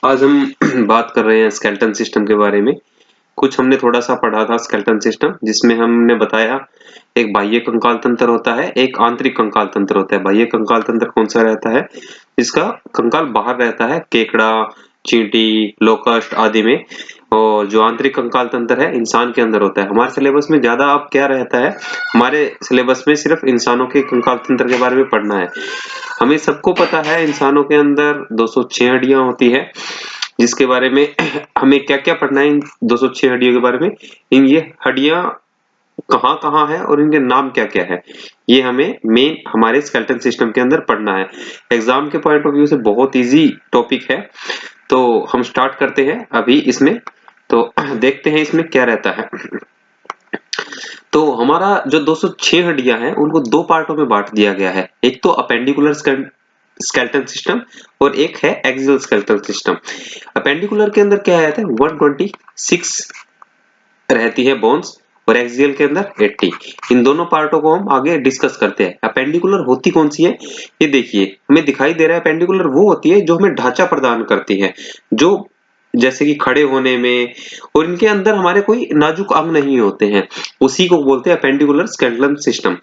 आज हम बात कर रहे हैं स्केलेटन सिस्टम के बारे में। कुछ हमने थोड़ा सा पढ़ा था स्केलेटन सिस्टम, जिसमें हमने बताया एक बाह्य कंकाल तंत्र होता है, एक आंतरिक कंकाल तंत्र होता है। बाह्य कंकाल तंत्र कौन सा रहता है? जिसका कंकाल बाहर रहता है, केकड़ा, चींटी, लोकस्ट आदि में। और जो आंतरिक कंकाल तंत्र है इंसान के अंदर होता है। हमारे सिलेबस में ज्यादा अब क्या रहता है, हमारे सिलेबस में सिर्फ इंसानों के कंकाल तंत्र के बारे में पढ़ना है। हमें सबको पता है इंसानों के अंदर 206 हड्डियां होती है, जिसके बारे में हमें क्या-क्या पढ़ना है इन 206 हड्डियों के बारे में। इन ये हड्डियां कहाँ-कहाँ है और इनके नाम क्या-क्या है, ये हमें मेन हमारे स्केलेटन सिस्टम के अंदर पढ़ना है। एग्जाम के पॉइंट ऑफ व्यू से बहुत इजी टॉपिक है। तो हम स्टार्ट करते हैं अभी इसमें। तो देखते हैं इसमें क्या रहता है। तो हमारा जो 206 हड्डियां हैं उनको दो पार्टों में बांट दिया गया है। एक तो अपेंडिकुलर स्केलेटन सिस्टम और एक है एक्सियल स्केलेटन सिस्टम। अपेंडिकुलर के अंदर क्या रहता है, 126 रहती है बोन्स और एक्सियल के अंदर 80। इन दोनों पार्टों को हम आगे डिस्कस करते हैं। अपेंडिकुलर होती कौन सी है, ये देखिए हमें दिखाई दे रहा है। अपेंडिकुलर वो होती है जो हमें ढांचा प्रदान करती है, जो जैसे कि खड़े होने में, और इनके अंदर हमारे कोई नाजुक अंग नहीं होते हैं, उसी को बोलते हैं अपेंडिकुलर स्केलेटन सिस्टम।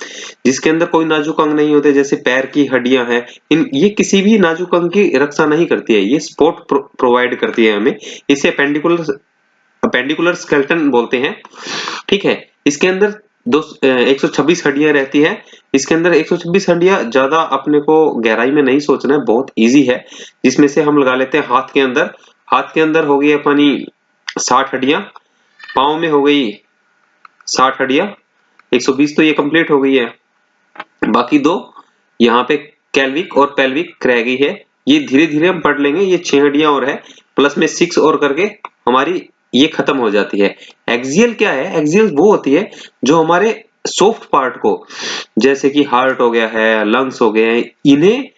जिसके अंदर कोई नाजुक अंग नहीं होते, जैसे पैर की हड्डियां हैं, इन ये किसी भी नाजुक अंग की रक्षा नहीं करती है, ये सपोर्ट प्रोवाइड करती है हमें। इसे अपेंडिकुलर स्केलेटन बोलते हैं। ठीक है, इसके अंदर 126 हड्डियां रहती है। इसके अंदर 126 हड्डियां ज्यादा अपने को गहराई में नहीं सोचना है, बहुत इजी है। जिसमें से हम लगा लेते हैं हाथ के अंदर। हाथ के अंदर हो गई अपनी 60 हड्डियां, पाँव में हो गई 60 हड्डियां, 120 तो ये कंप्लीट हो गई है। बाकी दो यहाँ पे कैल्विक और पेल्विक रह गई है। ये धीरे धीरे हम पढ़ लेंगे। ये 6 हड्डियां और है, प्लस में 6 और करके हमारी ये खत्म हो जाती है। एक्सियल क्या है? एक्सियल वो होती है जो हमारे सॉफ्ट पार्ट को, जैसे कि हार्ट हो गया है, लंग्स हो गए हैं, इन्हें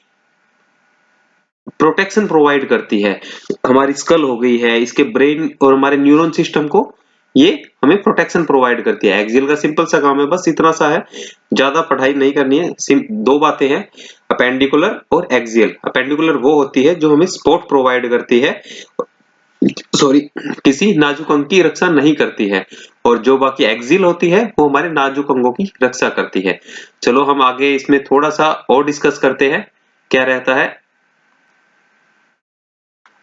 प्रोटेक्शन प्रोवाइड करती है। हमारी स्कल हो गई है, इसके ब्रेन और हमारे न्यूरॉन सिस्टम को ये हमें प्रोटेक्शन प्रोवाइड करती है। एक्सियल का सिंपल सा काम है, बस इतना सा है, ज्यादा पढ़ाई नहीं करनी है। दो बातें हैं, अपेंडिकुलर और एक्सियल। अपेंडिकुलर वो होती है जो हमें सपोर्ट प्रोवाइड करती है, सॉरी, किसी नाजुक अंग की रक्षा नहीं करती है। और जो बाकी एक्सियल होती है वो हमारे नाजुक अंगों की रक्षा करती है। चलो हम आगे इसमें थोड़ा सा और डिस्कस करते हैं क्या रहता है।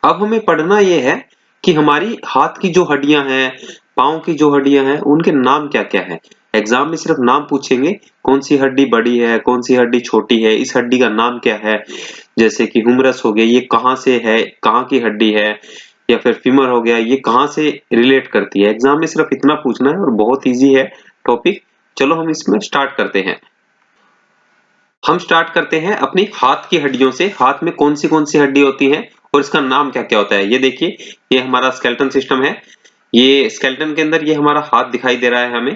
अब हमें पढ़ना ये है कि हमारी हाथ की जो हड्डियां हैं, पाँव की जो हड्डियां हैं, उनके नाम क्या-क्या हैं। एग्जाम में सिर्फ नाम पूछेंगे, कौन सी हड्डी बड़ी है, कौन सी हड्डी छोटी है, इस हड्डी का नाम क्या है। जैसे कि हुमरस हो गया, ये कहाँ से है, कहाँ की हड्डी है। या फिर फीमर हो गया, ये कहाँ से रिलेट करती है। एग्जाम में सिर्फ इतना पूछना है और बहुत ईजी है टॉपिक। चलो हम इसमें स्टार्ट करते हैं। हम स्टार्ट करते हैं अपनी हाथ की हड्डियों से। हाथ में कौन सी हड्डी होती है और इसका नाम क्या क्या होता है। ये देखिए, ये हमारा स्केलेटन सिस्टम है। ये स्केलेटन के अंदर ये हमारा हाथ दिखाई दे रहा है हमें।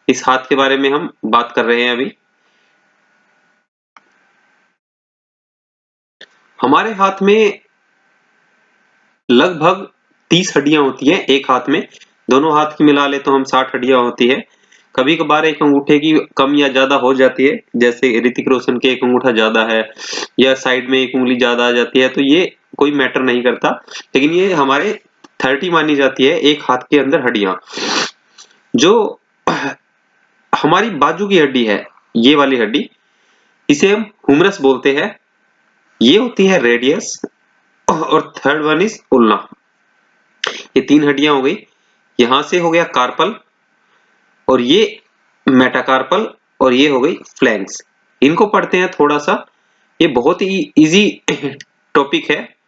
इस हाथ के बारे में हम बात कर रहे हैं अभी। हमारे हाथ में लगभग 30 हड्डियां होती है एक हाथ में। दोनों हाथ की मिला ले तो हम 60 हड्डियां होती है। कभी कभार एक अंगूठे की कम या ज्यादा हो जाती है, जैसे ऋतिक रोशन के एक अंगूठा ज्यादा है या साइड में एक उंगली ज्यादा आ जाती है, तो ये कोई मैटर नहीं करता। लेकिन ये हमारे 30 मानी जाती है एक हाथ के अंदर हड्डियां। जो हमारी बाजू की हड्डी है, ये वाली हड्डी, इसे हम हुमरस बोलते हैं। ये होती है रेडियस, और थर्ड वन इज उल्ना। ये 3 हड्डियां हो गई। यहां से हो गया कार्पल, और ये मेटाकार्पल, और ये हो गई फ्लैंक्स। इनको पढ़ते हैं थोड़ा सा, ये बहुत ही इजी टॉपिक है।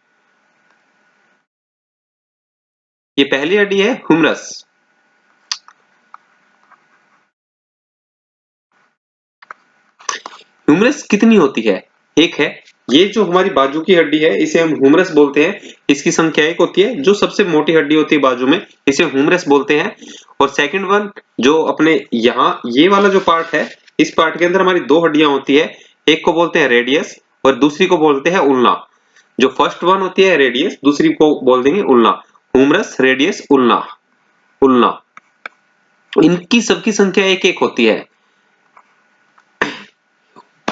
ये पहली हड्डी है हुमरस। ह्यूमरस कितनी होती है? एक है। ये जो हमारी बाजू की हड्डी है इसे हम ह्यूमरस बोलते हैं। इसकी संख्या एक होती है। जो सबसे मोटी हड्डी होती है बाजू में, इसे ह्यूमरस बोलते हैं। और सेकंड वन, जो अपने यहाँ ये वाला जो पार्ट है, इस पार्ट के अंदर हमारी दो हड्डियां होती है। एक को बोलते हैं रेडियस और दूसरी को बोलते हैं उल्ना। जो फर्स्ट वन होती है रेडियस, दूसरी को बोल देंगे उल्ना। Humerus, radius, उल्ना। उल्ना, इनकी सबकी संख्या एक होती है।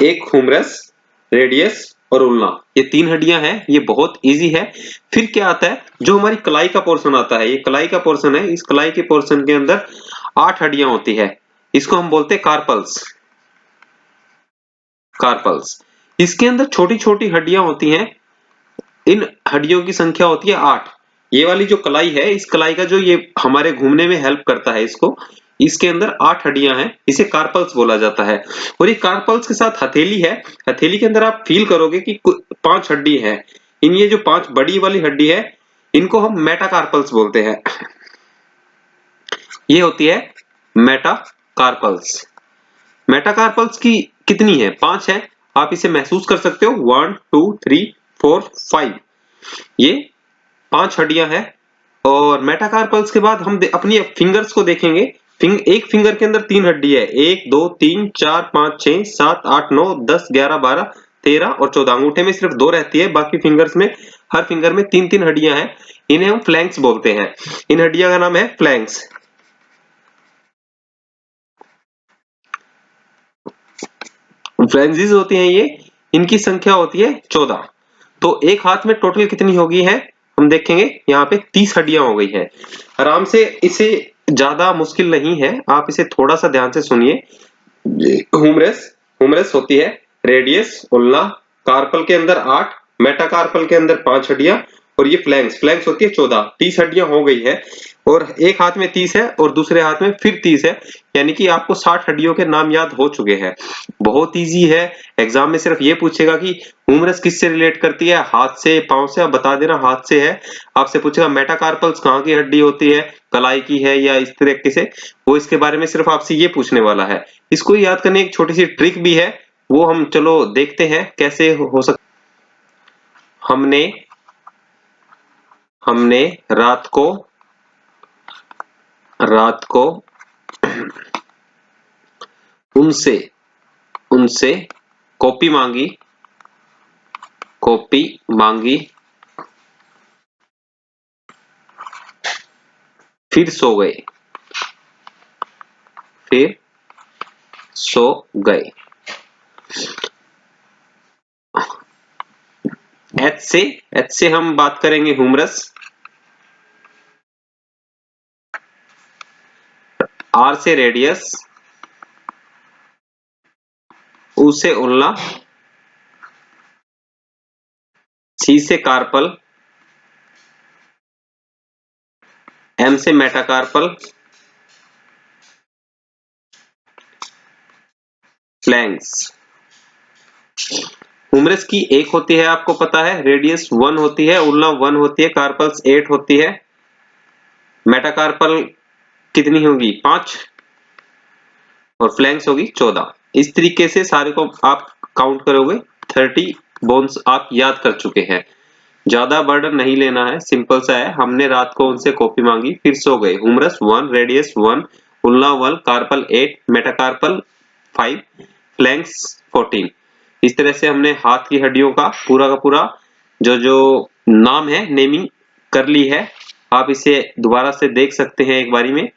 एक ह्यूमरस, रेडियस और उल्ना, ये 3 हड्डियां हैं, ये बहुत इजी है। फिर क्या आता है, जो हमारी कलाई का पोर्शन आता है, ये कलाई का पोर्शन है, इस कलाई के पोर्शन के अंदर 8 हड्डियां होती है, इसको हम बोलते हैं कार्पल्स। कार्पल्स, इसके अंदर छोटी छोटी हड्डियां होती हैं, इन हड्डियों की संख्या होती है 8। ये वाली जो कलाई है, इस कलाई का जो ये हमारे घूमने में हेल्प करता है इसको, इसके अंदर 8 हड्डियां हैं, इसे कार्पल्स बोला जाता है। और ये कार्पल्स के साथ हथेली है, हथेली के अंदर आप फील करोगे कि 5 हड्डी है। इन ये जो 5 बड़ी वाली हड्डी है, इनको हम मेटाकार्पल्स बोलते हैं। ये होती है मेटाकार्पल्स। मेटाकार्पल्स की कितनी है? 5 है। आप इसे महसूस कर सकते हो, 1 2 3 4 5, ये 5 हड्डियां हैं। और मेटाकार्पल्स के बाद हम अपनी फिंगर्स को देखेंगे। एक फिंगर के अंदर 3 हड्डी है, 1 2 3 4 5 6 7 8 9 10 11 12 13 और 14। अंगूठे में सिर्फ 2 रहती है, बाकी फिंगर्स में हर फिंगर में 3 हड्डियां हैं। इन्हें हम फ्लैंक्स बोलते हैं। इन हड्डियां का नाम है फ्लैंक्स। फ्लैंक्सिस होती हैं ये, इनकी संख्या होती है 14। तो एक हाथ में टोटल कितनी होगी है, हम देखेंगे यहाँ पे 30 हड्डियां हो गई है। आराम से, इसे ज्यादा मुश्किल नहीं है, आप इसे थोड़ा सा ध्यान से सुनिए। हुमरस, हुमरस होती है, रेडियस, उल्ना, कार्पल के अंदर 8, मेटाकार्पल के अंदर 5 हड्डियां, और ये फ्लैंक्स, फ्लैंक्स होती है 14। 30 हड्डियां हो गई है, और एक हाथ में 30 है और दूसरे हाथ में फिर 30 है, यानी कि आपको 60 हड्डियों के नाम याद हो चुके हैं। बहुत इजी है। एग्जाम में सिर्फ ये पूछेगा कि ह्यूमरस किससे रिलेट करती है, हाथ से, पांव से, आप बता देना हाथ से है। आपसे पूछेगा मेटाकार्पल्स कहाँ की हड्डी होती है, कलाई की है या इस तरीके से, वो इसके बारे में सिर्फ आपसे ये पूछने वाला है। इसको याद करने की एक छोटी सी ट्रिक भी है, वो हम चलो देखते हैं कैसे हो सकता। हमने हमने रात को उनसे उनसे कॉपी मांगी, फिर सो गए, फिर सो गए। एच से हम बात करेंगे ह्यूमरस, आर से रेडियस, ऊ से उल्ना, सी से कार्पल, एम से मेटाकार्पल, फ्लैंक्स। ह्यूमरस की एक होती है, आपको पता है, रेडियस 1 होती है, उल्ना 1 होती है, कार्पल्स 8 होती है, मेटाकार्पल कितनी होगी 5, और फ्लैंक्स होगी 14। इस तरीके से सारे को आप काउंट करोगे, 30 बोन्स आप याद कर चुके हैं। ज्यादा बर्डन नहीं लेना है, सिंपल सा है। हमने रात को उनसे कॉपी मांगी, फिर सो गए। Humerus 1, radius 1, ulna 1, carpal 8, metacarpal 5, phalanges 14। इस तरह से हमने हाथ की हड्डियों का पूरा जो जो नाम है, नेमिंग कर ली है। आप इसे दोबारा से देख सकते हैं एक बारी में।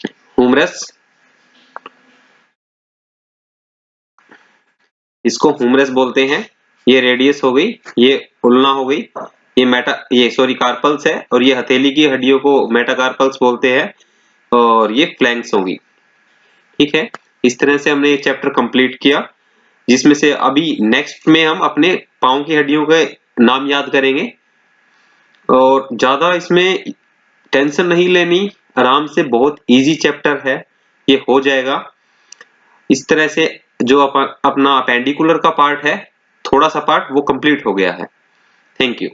ह्यूमरस, इसको ह्यूमरस बोलते हैं। ये रेडियस हो गई, ये उल्ना हो गई, ये सॉरी कार्पल्स है, और ये हथेली की हड्डियों को मेटाकार्पल्स बोलते हैं, और ये फ्लैंक्स होगी। ठीक है, इस तरह से हमने ये चैप्टर कंप्लीट किया, जिसमें से अभी नेक्स्ट में हम अपने पांव की हड्डियों के नाम याद करेंगे। और ज्यादा इसमें टेंशन नहीं लेनी, आराम से, बहुत इजी चैप्टर है, ये हो जाएगा। इस तरह से जो अपना अपेंडिकुलर का पार्ट है, थोड़ा सा पार्ट वो कंप्लीट हो गया है। Thank you.